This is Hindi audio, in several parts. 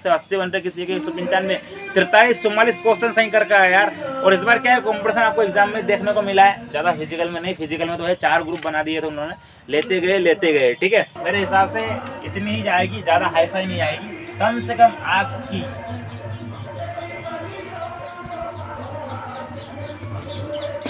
80 बन रहे, किसी के 195, 43 44 क्वेश्चन सही करके आया यार। और इस बार क्या है, कंपटीशन आपको एग्जाम में देखने को मिला है, ज़्यादा फिजिकल में नहीं। फिजिकल में तो है 4 ग्रुप बना दिए थे उन्होंने, लेते गए। ठीक है, मेरे हिसाब से इतनी ही जाएगी, ज़्यादा हाई फाई नहीं आएगी। कम से कम आपकी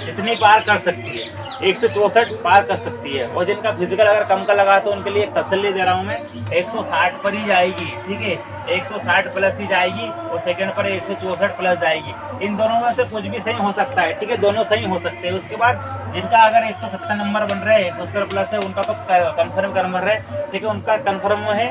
इतनी पार कर सकती है, 164 पार कर सकती है। और जिनका फिजिकल अगर कम का लगा तो उनके लिए एक तसल्ली दे रहा हूँ मैं, 160 पर ही जाएगी। ठीक है, 160 प्लस ही जाएगी और सेकंड पर 164 प्लस जाएगी। इन दोनों में से कुछ भी सही हो सकता है। ठीक है, दोनों सही हो सकते हैं। उसके बाद जिनका अगर 170 नंबर बन रहे हैं, 170 प्लस है, उनका तो कन्फर्म कर रहे हैं। ठीक है, उनका कन्फर्म है,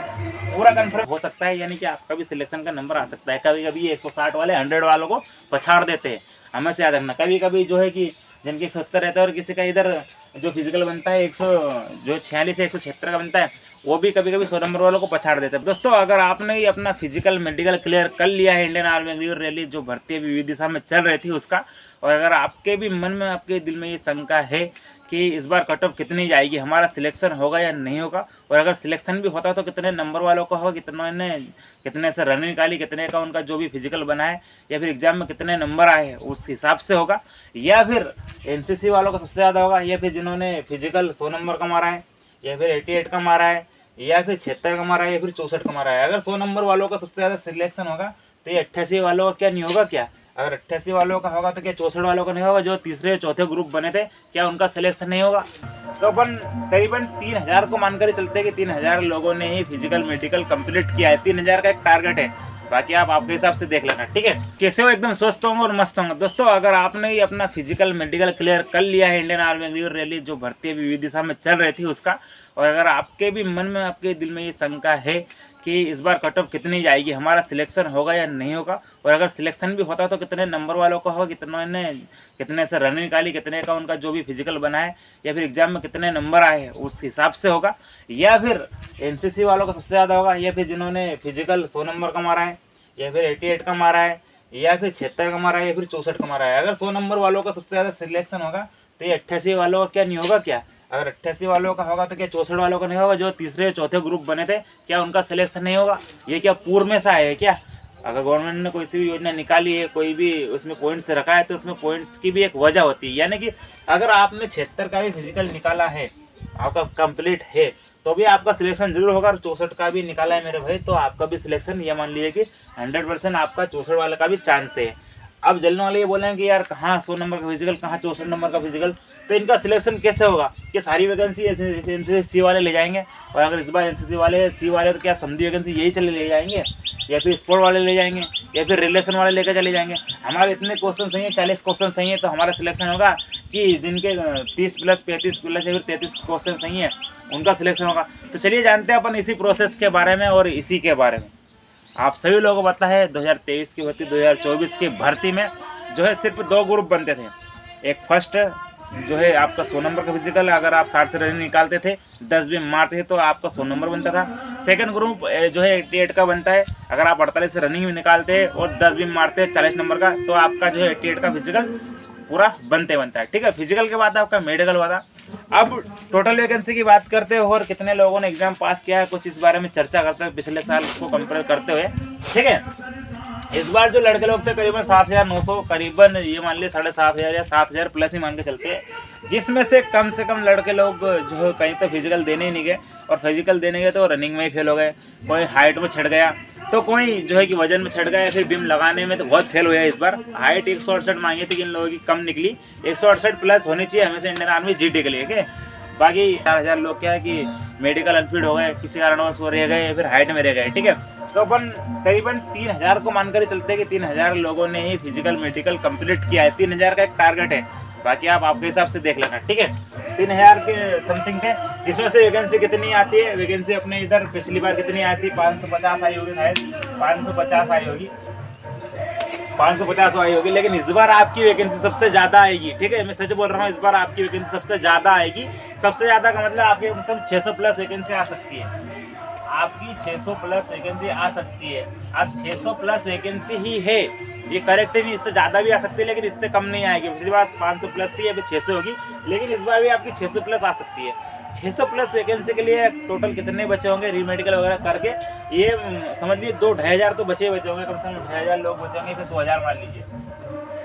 पूरा कन्फर्म हो सकता है, यानी कि आपका भी सिलेक्शन का नंबर आ सकता है। कभी कभी 160 वाले 100 वालों को पछाड़ देते हैं, हमें से याद रखना। कभी कभी जो है कि जिनके 170 रहता है और किसी का इधर जो फिजिकल बनता है 146 या 176 का बनता है, वो भी कभी कभी 100 नंबर वालों को पछाड़ देते हैं। दोस्तों, अगर आपने ही अपना फिजिकल मेडिकल क्लियर कर लिया है, इंडियन आर्मी अग्निवीर रैली जो भर्ती विविध दिशा में चल रही थी उसका, और अगर आपके भी मन में, आपके दिल में ये शंका है कि इस बार कट ऑफ कितनी जाएगी, हमारा सिलेक्शन होगा या नहीं होगा, और अगर सिलेक्शन भी होता तो कितने नंबर वालों का होगा, कितने से रन निकाली, कितने का उनका जो भी फिजिकल बना है, या फिर एग्जाम में कितने नंबर आए उस हिसाब से होगा, या फिर एनसीसी वालों का सबसे ज़्यादा होगा, या फिर जिन्होंने फिजिकल 100 नंबर का मारा है, या फिर 88 का मारा है, या फिर 76 का मारा है, या फिर 64 का मारा है। अगर 100 नंबर वालों का सबसे ज़्यादा सिलेक्शन होगा तो ये 88 वालों का क्या नहीं होगा क्या? अगर 88 वालों का होगा तो क्या 64 वालों का नहीं होगा? जो तीसरे चौथे ग्रुप बने थे, क्या उनका सिलेक्शन नहीं होगा? तो अपन करीबन 3000 को मानकर ही चलते हैं कि 3000 लोगों ने ही फिजिकल मेडिकल कंप्लीट किया है। 3000 का एक टारगेट है, बाकी आप आपके हिसाब से देख लेना। ठीक है, कैसे हो एकदम स्वस्थ होंगे और मस्त होंगे। दोस्तों, अगर आपने ही अपना फिजिकल मेडिकल क्लियर कर लिया है, इंडियन आर्मी अग्निवीर रैली जो भर्ती विविध दिशा में चल रही थी उसका, और अगर आपके भी मन में, आपके दिल में ये शंका है कि इस बार कट ऑफ कितनी जाएगी, हमारा सिलेक्शन होगा या नहीं होगा, और अगर सिलेक्शन भी होता तो कितने नंबर वालों का होगा, कितने से रन निकाली, कितने का उनका जो भी फिजिकल बना है, या फिर एग्जाम में कितने नंबर आए हैं उस हिसाब से होगा, या फिर एनसीसी वालों का सबसे ज़्यादा होगा, या फिर जिन्होंने फिजिकल 100 नंबर का मारा है, या फिर 88 का मारा है, या फिर 76 का मारा है, या फिर 64 का मारा है। अगर 100 नंबर वालों का सबसे ज़्यादा सिलेक्शन होगा तो ये 88 वालों का क्या नहीं होगा क्या? अगर 88 वालों का होगा तो क्या 64 वालों का नहीं होगा? जो तीसरे चौथे ग्रुप बने थे, क्या उनका सिलेक्शन नहीं होगा? ये क्या पूर्व में सा है क्या? अगर गवर्नमेंट ने कोई सी भी योजना निकाली है, कोई भी उसमें पॉइंट्स रखा है, तो उसमें पॉइंट्स की भी एक वजह होती है। यानी कि अगर आपने 76 का भी फिजिकल निकाला है, आपका कंप्लीट है, तो भी आपका सिलेक्शन जरूर होगा। और 64 का भी निकाला है मेरे भाई, तो आपका भी सिलेक्शन, ये मान लीजिए कि 100% आपका 64 वाले का भी चांस है। अब जलने वाले ये बोलेंगे कि यार कहाँ 100 नंबर का फिजिकल, कहाँ 64 नंबर का फिजिकल, तो इनका सिलेक्शन कैसे होगा? कि सारी वैकेंसी एनसीसी वाले ले जाएंगे, और अगर इस बार एनसीसी वाले सी वाले तो क्या समझी वैकेंसी यही चले ले जाएंगे, या फिर स्पोर्ट वाले ले जाएंगे, या फिर रिलेशन वाले लेकर चले जाएंगे? हमारे इतने क्वेश्चन सही है, 40 क्वेश्चन सही है, तो हमारा सिलेक्शन होगा कि जिनके 30 प्लस 35 प्लस या फिर 33 क्वेश्चन सही है उनका सिलेक्शन होगा? तो चलिए जानते हैं अपन इसी प्रोसेस के बारे में और इसी के बारे में। आप सभी लोगों को पता है 2023 की भर्ती, 2024 की भर्ती में जो है सिर्फ 2 ग्रुप बनते थे। एक फर्स्ट जो है आपका 100 नंबर का फिजिकल, अगर आप 60 से रनिंग निकालते थे, 10 भी मारते थे तो आपका 100 नंबर बनता था। सेकंड ग्रुप जो है 88 का बनता है, अगर आप 48 से रनिंग भी निकालते हैं और 10 भी मारते हैं 40 नंबर का, तो आपका जो है 88 का फिजिकल पूरा बनता है। ठीक है, फिजिकल के बाद आपका मेडिकल हुआ था। अब टोटल वैकेंसी की बात करते हैं और कितने लोगों ने एग्जाम पास किया है, कुछ इस बारे में चर्चा करते हैं पिछले साल को कंपेयर करते हुए। ठीक है, इस बार जो लड़के लोग थे करीबन 7900, करीबन ये मान लिया 7500 या 7000 प्लस ही मान के चलते हैं, जिसमें से कम लड़के लोग जो है कहीं तो फिजिकल देने ही नहीं गए, और फिजिकल देने गए तो रनिंग में ही फेल हो गए। कोई हाइट में छट गया, तो कोई जो है कि वजन में छट गया, या फिर बिम लगाने में तो बहुत फेल हुआ है। इस बार हाइट 168 मांगी थी, इन लोगों की कम निकली, 168 प्लस होनी चाहिए हमेशा इंडियन आर्मी जीडी के लिए। ठीक है, बाकी 4000 लोग क्या है कि मेडिकल अनफिट हो गए, किसी कारणवश वो रह गए, या फिर हाइट में रह गए। ठीक है, तो अपन करीबन 3000 को मानकर ही चलते हैं कि 3000 लोगों ने ही फिजिकल मेडिकल कंप्लीट किया है। 3000 का एक टारगेट है, बाकी आप आपके हिसाब से देख लेना। ठीक है, 3000 के समथिंग थे। इसमें से वैकेंसी कितनी आती है? वैकेंसी अपने इधर पिछली बार कितनी आई थी? 550 आई होगी शायद, 550 आई होगी, 550 आई होगी। लेकिन इस बार आपकी वैकेंसी सबसे ज़्यादा आएगी। ठीक है, मैं सच बोल रहा हूँ, इस बार आपकी वैकेंसी सबसे ज़्यादा आएगी। सबसे ज़्यादा का मतलब आपके मतलब 600 प्लस वैकेंसी आ सकती है, आपकी 600 प्लस वैकेंसी आ सकती है। अब 600 प्लस वैकेंसी ही है, ये करेक्ट ही नहीं, इससे ज़्यादा भी आ सकती है लेकिन इससे कम नहीं आएगी। पिछली बार 500 प्लस थी, अभी 600 होगी, लेकिन इस बार भी आपकी 600 प्लस आ सकती है। 600 प्लस वैकेंसी के लिए टोटल कितने बचे होंगे रीमेडिकल वगैरह करके, ये समझ लीजिए 2-2,500 तो बचे होंगे, कम से कम 2,500 लोग बचे होंगे, फिर 2,000 मान लीजिए,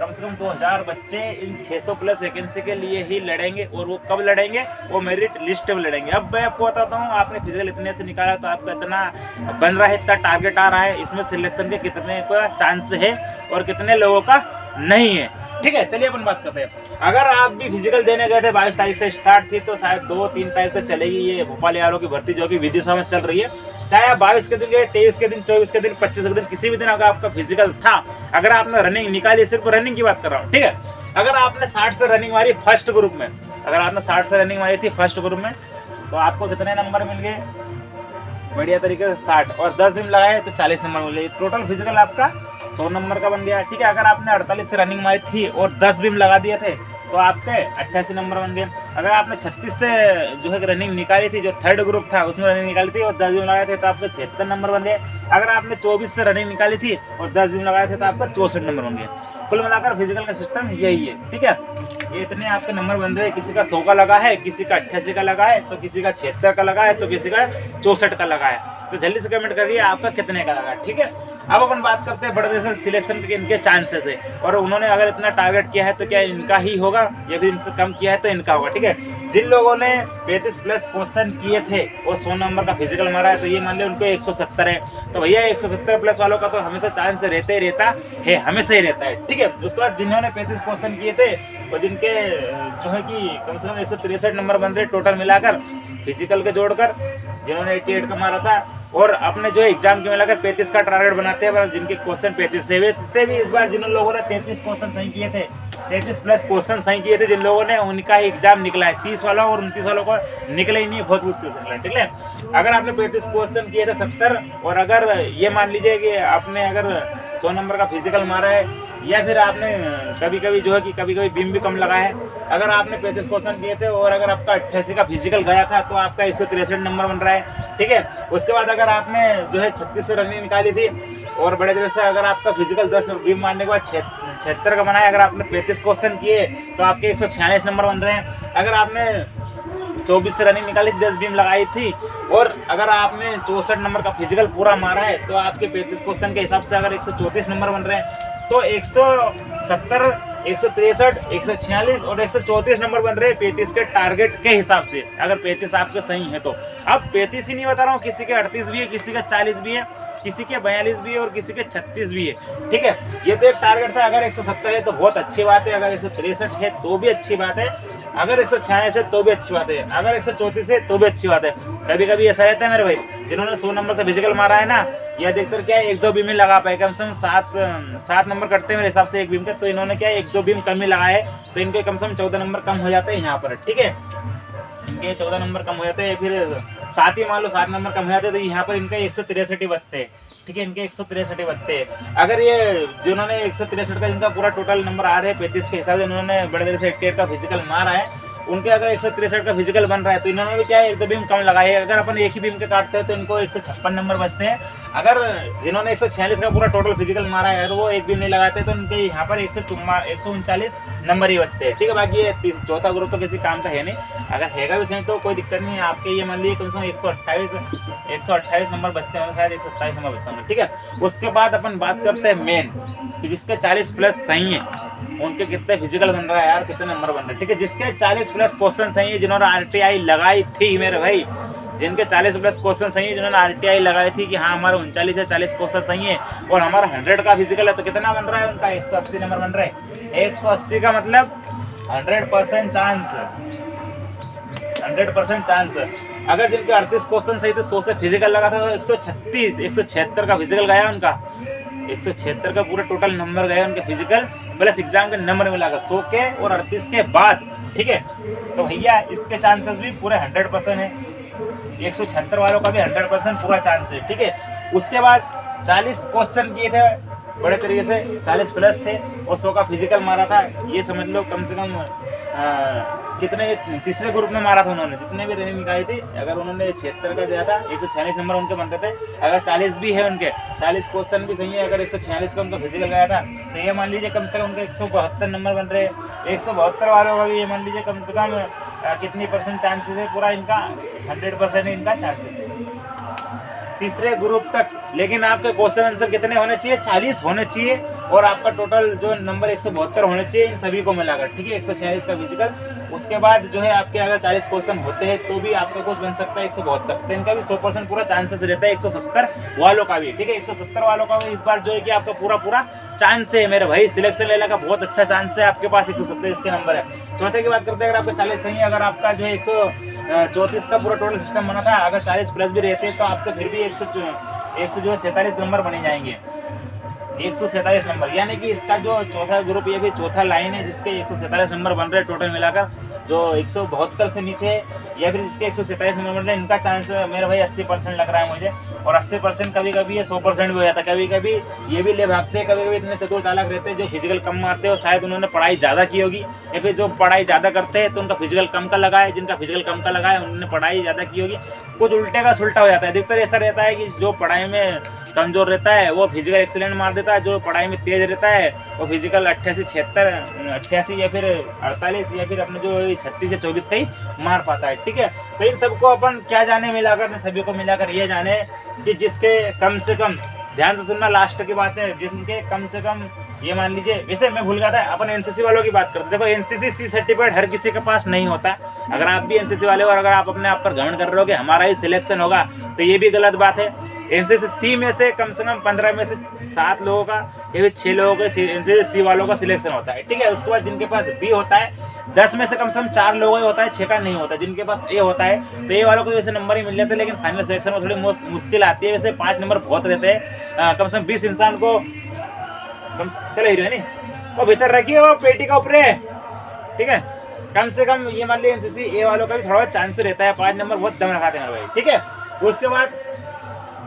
कम से कम 2,000 बच्चे इन 600 प्लस वैकेंसी के लिए ही लड़ेंगे। और वो कब लड़ेंगे? वो मेरिट लिस्ट में लड़ेंगे। अब मैं आपको बताता हूँ, आपने फिजिकल इतने से निकाला तो आपका इतना बन रहा है, इतना टारगेट आ रहा है, इसमें सिलेक्शन के कितने का चांस है और कितने लोगों का नहीं है। ठीक है, चलिए अपन बात करते हैं। अगर आप भी फिजिकल देने गए थे, 22 तारीख से स्टार्ट थी, तो शायद 2-3 तारीख तक चलेगी ये भोपाल यारों की भर्ती जो कि विदिशा में चल रही है। चाहे आप 22 के दिन गए, 23 के दिन, 24 के दिन, 25 के दिन, किसी भी दिन अगर आपका फिजिकल था, अगर आपने रनिंग निकाली, सिर्फ रनिंग की बात कर रहा हूँ, ठीक है, अगर आपने 60 से रनिंग मारी फर्स्ट ग्रुप में, अगर आपने 60 से रनिंग मारी थी फर्स्ट ग्रुप में, तो आपको कितने नंबर मिल गए? बढ़िया तरीके से 60, और 10 दिन लगाए तो 40 नंबर मिल गए। टोटल फिजिकल आपका 100 नंबर का बन गया। ठीक है, अगर आपने 48 से रनिंग मारी थी और 10 बीम लगा दिए थे तो आपके 88 नंबर बन गए। अगर आपने 36 से जो है रनिंग निकाली थी, जो थर्ड ग्रुप था उसमें रनिंग निकाली थी और 10 बीम लगाए थे, तो आपके 76 नंबर बन गए। अगर आपने 24 से रनिंग निकाली थी और 10 बीम लगाए थे तो आपका 64 नंबर बन गए। कुल मिलाकर फिजिकल का सिस्टम यही है। ठीक है, ये इतने आपके नंबर बन रहे हैं। किसी का 100 का लगा है, किसी का 88 का लगा है, तो किसी का 76 का लगा है, तो किसी का 64 का लगा है। तो जल्दी से कमेंट करिए आपका कितने का लगा। ठीक है, अब अपन बात करते हैं बड़े देश सिलेक्शन के इनके चांसेस है, और उन्होंने अगर इतना टारगेट किया है तो क्या इनका ही होगा या फिर इनसे कम किया है तो इनका होगा। ठीक है, जिन लोगों ने 35 प्लस क्वेश्चन किए थे और 100 नंबर का फिजिकल मारा है, तो ये मान लिया उनको 170 है, तो भैया 170 प्लस वालों का तो हमेशा चांस रहते ही रहता है, हमेशा ही रहता है। ठीक है, उसके बाद जिन्होंने 35 क्वेश्चन किए थे और जिनके जो है कि कम से कम 163 नंबर बन रहे टोटल मिलाकर फिजिकल के जोड़कर, जिन्होंने 88 का मारा था, और अपने जो एग्जाम के मिलाकर 35 का टारगेट बनाते हैं, जिनके क्वेश्चन 35 से भी इस बार जिन लोगों ने 33 क्वेश्चन सही किए थे, 33 प्लस क्वेश्चन सही किए थे जिन लोगों ने, उनका एग्जाम निकला है। 30 वालों और 29 वालों को निकले ही नहीं, बहुत मुश्किल से निकला। ठीक है, अगर आपने 35 क्वेश्चन किए थे 70, और अगर ये मान लीजिए कि आपने अगर 100 नंबर का फिजिकल मारा है, या फिर आपने कभी कभी जो है कि कभी कभी बीम भी कम लगा है, अगर आपने 35 क्वेश्चन किए थे और अगर आपका 88 का फिजिकल गया था तो आपका 163 नंबर बन रहा है। ठीक है, उसके बाद अगर आपने जो है 36 से रनिंग निकाली थी और बड़े देर से अगर आपका फिजिकल 10 बीम मारने के बाद 76 का बनाया, अगर आपने 35 क्वेश्चन किए तो आपके 146 नंबर बन रहे हैं। अगर आपने 24 से रनिंग निकाली, 10 बीम लगाई थी, और अगर आपने 64 नंबर का फिजिकल पूरा मारा है, तो आपके 35 क्वेश्चन के हिसाब से अगर 134 नंबर बन रहे हैं, तो 170, 163, 146 और 134 नंबर बन रहे हैं 35 के टारगेट के हिसाब से, अगर 35 आपके सही है तो। अब 35 ही नहीं बता रहा हूँ, किसी के 38 भी है, किसी का 40 भी है, किसी के 42 भी है और किसी के 36 भी है। ठीक है, ये तो एक टारगेट था। अगर 170 है तो बहुत अच्छी बात है, अगर 163 है तो भी अच्छी बात है, अगर 146 है तो भी अच्छी बात है, अगर 134 है तो भी अच्छी बात है। कभी कभी ऐसा रहता है मेरे भाई, जिन्होंने 100 नंबर से फिजिकल मारा है ना, या देखकर क्या 1-2 बीम ही लगा पाए, कम से कम 7 नंबर कटते हैं मेरे हिसाब से एक बीम का, तो इन्होंने क्या 1-2 बीम कम ही लगाए, तो इनके कम से कम 14 नंबर कम हो जाते हैं यहाँ पर। ठीक है, इनके 14 नंबर कम हो जाते हैं, फिर 7 ही मान लो 7 नंबर कम हो जाते हैं, तो यहाँ पर इनके 163 बचते हैं। ठीक है, इनके 163 बचते हैं। अगर ये जिन्होंने 163 का इनका पूरा टोटल नंबर आ रहे हैं 35 के हिसाब से, इन्होंने बड़े देर से 88 का फिजिकल मारा है, उनके अगर 163 का फिजिकल बन रहा है, तो इन्होंने भी क्या है 1-2 बीम कम लगाए है। अगर अपन एक ही बीम के काटते हैं तो इनको 156 नंबर बचते हैं। अगर जिन्होंने 146 का पूरा टोटल फिजिकल मारा है, अगर वो एक बीम नहीं लगाते तो उनके यहाँ पर 139 नंबर ही बचते हैं। ठीक है, बाकी ये चौथा ग्रुप तो किसी काम का है नहीं, अगर हैगा भी सही तो कोई दिक्कत नहीं है। आपके ये मान लीजिए कम से कम 128 नंबर बचते हैं, शायद 127 नंबर बचते हैं। ठीक है, उसके बाद अपन बात करते हैं मेन, कि जिसके 40 प्लस सही है उनके कितने फिजिकल बन रहा है यार, कितने नंबर बन रहे हैं। ठीक है, जिसके 40 प्लस क्वेश्चन सही है, जिन्होंने RTI लगाई थी मेरे भाई, जिनके 40 प्लस क्वेश्चन सही है, जिन्होंने RTI लगाई थी कि हाँ हमारा 39 से 40 क्वेश्चन सही है और हमारा 100 का फिजिकल है, तो कितना बन रहा है उनका 180 नंबर बन रहा है। 180 का मतलब 100% चांस, 100% चांस। अगर जिनके 38 क्वेश्चन सही थे, 100 से फिजिकल लगा था, तो 136, 176 का फिजिकल गया उनका, 176 का पूरा टोटल नंबर गया उनके फिजिकल प्लस एग्जाम के नंबर मिलाकर 100 के और 38 के बाद। ठीक है, तो भैया इसके चांसेस भी पूरे 100% है, 176 वालों का भी 100% पूरा चांस है। ठीक है, उसके बाद 40 क्वेश्चन किए थे बड़े तरीके से, 40 प्लस थे और 100 का फिजिकल मारा था, ये समझ लो कम से कम कितने तीसरे ग्रुप में मारा था उन्होंने, जितने भी रैंक निकाली थी, अगर उन्होंने 76 का दिया था, 146 नंबर उनके बनते थे, अगर 40 भी है उनके, 40 क्वेश्चन भी सही है, अगर 146 का उनका फिजिकल गया था, तो ये मान लीजिए कम से कम उनके 172 नंबर बन रहे हैं। 172 वालों का भी ये मान लीजिए कम से कम कितनी परसेंट चांसेस है, पूरा इनका 100% इनका चांसेस है तीसरे ग्रुप तक। लेकिन आपके क्वेश्चन आंसर कितने होने चाहिए, 40 होने चाहिए, और आपका टोटल जो नंबर 172 होने चाहिए इन सभी को मिलाकर, ठीक है, 146 का फिजिकल। उसके बाद जो है आपके अगर 40 क्वेश्चन होते हैं तो भी आपका कुछ बन सकता है 172, तो इनका भी 100% पूरा चांसेस रहता है 170 वालों का भी, ठीक है। 170 वालों का भी इस बार जो है कि आपका पूरा चांस है मेरे भाई, सिलेक्शन लेने का बहुत अच्छा चांस है आपके पास, 170 इसके नंबर है। चौथे की बात करते हैं, अगर आपका 40 सही है, अगर आपका जो है 134 का पूरा टोटल सिस्टम बना था, अगर 40 प्लस भी रहते हैं तो आपके फिर भी 147 नंबर बने जाएंगे, 147 नंबर, यानी कि इसका जो चौथा ग्रुप, ये भी चौथा लाइन है जिसके 147 नंबर बन रहे हैं टोटल मिलाकर, जो 172 से नीचे या फिर जिसके 147 नंबर बन रहे हैं, इनका चांस मेरे भाई 80% लग रहा है मुझे। और 80% कभी कभी ये 100% भी हो जाता है, कभी कभी ये भी ले भागते हैं, कभी कभी इतने चतुर चालाक रहते हैं जो फिजिकल कम मारते हैं, और शायद उन्होंने पढ़ाई ज़्यादा की होगी, या फिर जो पढ़ाई ज़्यादा करते हैं तो उनका फिजिकल कम का लगा है, जिनका फिजिकल कम का लगा है उन्होंने पढ़ाई ज़्यादा की होगी। कुछ उल्टे का सुलटा हो जाता है, अधिकतर ऐसा रहता है कि जो पढ़ाई में कमजोर रहता है वो फिजिकल एक्सीलेंट मार देता है, जो पढ़ाई में तेज रहता है वो फिजिकल 88, 76, 88 या फिर 48 या फिर अपने जो 36 या 24 का ही मार पाता है, ठीक है। तो इन सबको अपन क्या जाने मिलाकर, सभी को मिलाकर ये जाने कि जिसके कम से कम, ध्यान से सुनना लास्ट की बात है, जिनके कम से कम ये मान लीजिए, वैसे मैं भूल गया था, अपन एनसीसी वालों की बात करते, देखो एनसीसी सी सर्टिफिकेट हर किसी के पास नहीं होता। अगर आप भी एनसीसी वाले हो और अगर आप अपने आप पर घमंड कर रहे हो कि हमारा ही सिलेक्शन होगा, तो ये भी गलत बात है। एनसीसी सी में से कम 15 में से 7 लोगों का या फिर 6 लोगों का एनसीसी सी वालों का सिलेक्शन होता है, ठीक है। उसके बाद जिनके पास बी होता है, 10 में से कम 4 लोगों का होता है, 6 का नहीं होता। जिनके पास ए होता है तो ए वालों को वैसे नंबर ही मिल जाते हैं, लेकिन फाइनल सिलेक्शन में थोड़ी मुश्किल आती है। वैसे 5 नंबर बहुत रहते हैं, कम से कम 20 इंसान को चलो हीरो है नहीं, वो भीतर रखिए, वो पेटी का ऊपर है, ठीक है। कम से कम ये मान लीजिए एनसीसी ए वालों का भी थोड़ा चांस रहता है, 5 नंबर बहुत दम रखाते हैं भाई, ठीक है। उसके बाद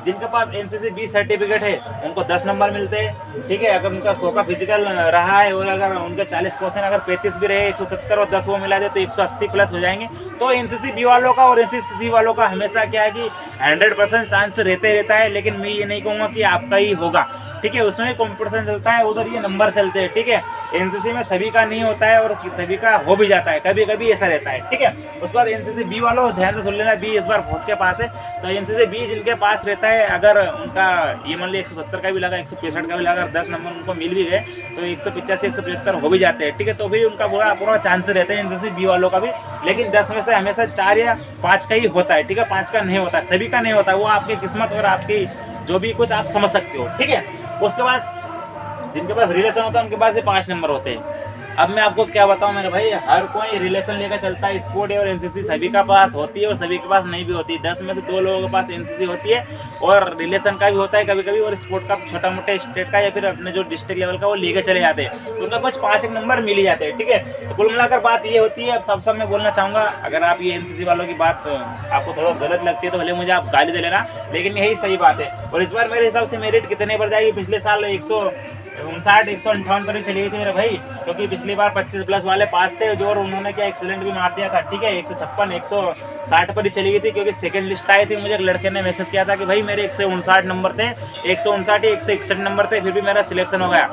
जिनके पास एनसीसी बी सर्टिफिकेट है उनको 10 नंबर मिलते हैं, ठीक है। अगर उनका 100 का फिजिकल रहा है और अगर उनके 40 क्वेश्चन अगर 35 भी रहे, 170 और 10 वो मिला दे तो 180 प्लस हो जाएंगे। तो एनसीसी बी वालों का और एनसीसी सी वालों का हमेशा क्या है कि 100% चांस रहता है, लेकिन मैं ये नहीं कहूँगा कि आपका ही होगा, ठीक है। उसमें कंपटीशन चलता है, उधर ये नंबर चलते हैं, ठीक है। एनसीसी में सभी का नहीं होता है और सभी का हो भी जाता है, कभी कभी ऐसा रहता है, ठीक है। उसके बाद एनसीसी बी वालों ध्यान से सुन लेना, बी इस बार बहुत के पास है, तो एनसीसी बी जिनके पास रहता है, अगर उनका ये मान लिया 170 का भी लगा, 165 का भी लगा, 10 नंबर उनको मिल भी गए तो 185, 175 हो भी जाते हैं, ठीक है। तो भी उनका पूरा चांस रहता है एनसीसी बी वालों का भी, लेकिन 10 में से हमेशा 4 या 5 का ही होता है, ठीक है। 5 का नहीं होता, सभी का नहीं होता, वो आपकी किस्मत और आपकी जो भी कुछ आप समझ सकते हो, ठीक है। उसके बाद जिनके पास रिलेशन होता है उनके पास ये 5 नंबर होते हैं। अब मैं आपको क्या बताऊं मेरे भाई, हर कोई रिलेशन लेकर चलता है, स्पोर्ट और एनसीसी सभी का पास होती है और सभी के पास नहीं भी होती। 10 में से 2 लोगों के पास एनसीसी होती है और रिलेशन का भी होता है कभी कभी, और स्पोर्ट का छोटा मोटा स्टेट का या फिर अपने जो डिस्ट्रिक्ट लेवल का वो लेके चले जाते हैं, तो उनका कुछ 5 नंबर मिल ही जाते हैं, ठीक है। तो कुल मिलाकर बात ये होती है। अब सब मैं बोलना चाहूँगा, अगर आप ये एनसीसी वालों की बात आपको थोड़ा गलत लगती है तो भले मुझे आप गाली दे लेना, लेकिन यही सही बात है। और इस बार मेरे हिसाब से मेरिट कितने पर जाएगी, पिछले साल 159, 158 पर ही चली गई थी मेरे भाई, क्योंकि पिछली बार 25 प्लस वाले पास थे, जो उन्होंने क्या एक्सीलेंट भी मार दिया था, ठीक है। 156, 160 पर ही चली गई थी, क्योंकि सेकंड लिस्ट आई थी। मुझे एक लड़के ने मैसेज किया था कि भाई मेरे 159 नंबर थे, 159 या 161 नंबर थे, फिर भी मेरा सिलेक्शन हो गया।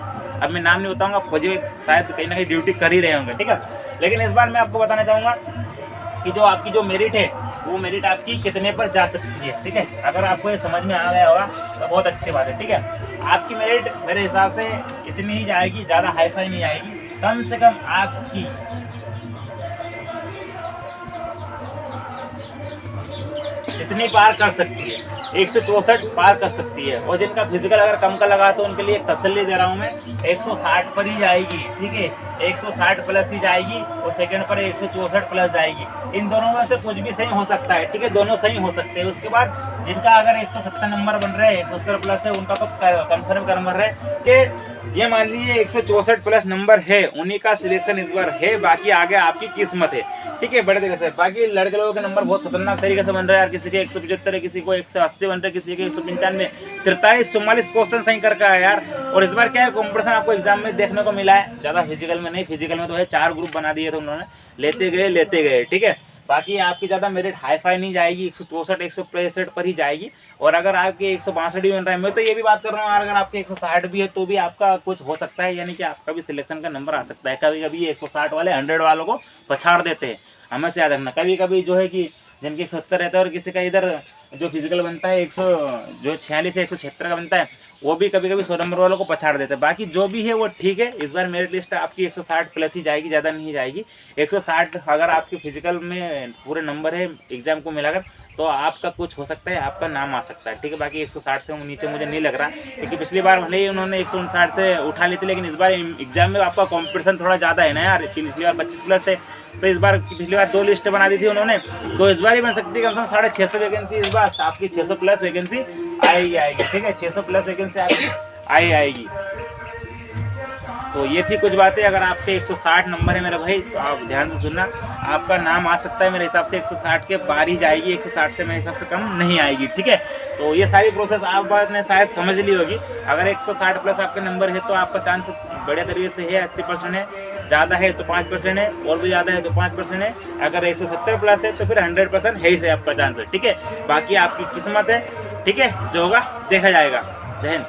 अब मैं नाम नहीं बताऊंगा, फौजी शायद कहीं ना कहीं ड्यूटी कर ही रहे होंगे, ठीक है। लेकिन इस बार मैं आपको बताना चाहूँगा कि जो आपकी जो मेरिट है वो मेरिट आपकी कितने पर जा सकती है, ठीक है। अगर आपको ये समझ में आ गया होगा तो बहुत अच्छी बात है, ठीक है। आपकी मेरिट मेरे हिसाब से इतनी ही जाएगी, ज़्यादा हाई फाई नहीं आएगी। कम से कम आपकी इतनी पार कर सकती है, 164 पार कर सकती है। और जिनका फिजिकल अगर कम का लगा तो उनके लिए एक तसल्ली दे रहा हूँ मैं, 160 पर ही जाएगी, ठीक है। 160 प्लस ही जाएगी और सेकंड पर 164 प्लस जाएगी। इन दोनों में से कुछ भी सही हो सकता है, ठीक है, दोनों सही हो सकते हैं। उसके बाद जिनका अगर 170 नंबर बन रहे हैं, 170 प्लस है, उनका तो कन्फर्म कर रहे हैं कि ये मान लीजिए 164 प्लस नंबर है, उन्हीं का सिलेक्शन इस बार है। बाकी आगे आपकी किस्मत है, ठीक है, बड़े तरीके से। बाकी लड़के लोगों के नंबर बहुत खतरनाक तरीके से बन रहे हैं यार, किसी के 175 है, किसी को 180 बन रहे हैं, किसी के 195, 43, 44 क्वेश्चन सही करके आया यार। और इस बार क्या है, कॉम्पिटिशन आपको एग्जाम में देखने को मिला है, ज़्यादा फिजिकल में नहीं, फिजिकल में तो है 4 ग्रुप बना दिए थे उन्होंने, लेते गए, ठीक है। बाकी आपकी ज़्यादा मेरिट हाई फाई नहीं जाएगी, 164 163 पर ही जाएगी। और अगर आपके 162 भी बन रहा है, मैं तो ये भी बात कर रहा हूँ, अगर आपके 160 भी है तो भी आपका कुछ हो सकता है, यानी कि आपका भी सिलेक्शन का नंबर आ सकता है। कभी कभी 160 वाले 100 वालों को पछाड़ देते हैं, हमें से याद रखना। कभी कभी जो है कि जिनके 170 रहता है और किसी का इधर जो फिजिकल बनता है 146 या 176 का बनता है, वो भी कभी कभी 100 नंबर वालों को पछाड़ देते हैं। बाकी जो भी है वो ठीक है। इस बार मेरिट लिस्ट आपकी 160 प्लस ही जाएगी, ज़्यादा नहीं जाएगी। 160 अगर आपके फिजिकल में पूरे नंबर है एग्जाम को मिलाकर, तो आपका कुछ हो सकता है, आपका नाम आ सकता है, ठीक है। बाकी 160 से नीचे मुझे नहीं लग रहा, क्योंकि पिछली बार भले ही उन्होंने 159 से उठा ली थी, लेकिन इस बार एग्जाम में आपका कॉम्पिटिशन थोड़ा ज़्यादा है ना यार। पिछली बार 25 प्लस थे, तो इस बार पिछली बार 2 लिस्ट बना दी थी उन्होंने, तो इस बार ही बन सकती है कम से कम 650 वैकेंसी। इस बार आपकी 600 प्लस वैकेंसी आएगी, ठीक है। 600 प्लस वैकेंसी आपकी आएगी। तो ये थी कुछ बातें। अगर आपके 160 नंबर है मेरे भाई, तो आप ध्यान से सुनना, आपका नाम आ सकता है। मेरे हिसाब से 160 के पार ही जाएगी, 160 से मेरे हिसाब से कम नहीं आएगी, ठीक है। तो ये सारी प्रोसेस आपने शायद समझ ली होगी। अगर 160 प्लस आपके नंबर है तो आपका चांस बड़े तरीके से है, 80% है। ज़्यादा है तो 5% है, और भी ज़्यादा है तो 5% है। अगर 170 प्लस है तो फिर 100% है ही से आपका चांस है, ठीक है। बाकी आपकी किस्मत है, ठीक है, जो होगा देखा जाएगा। जय हिंद।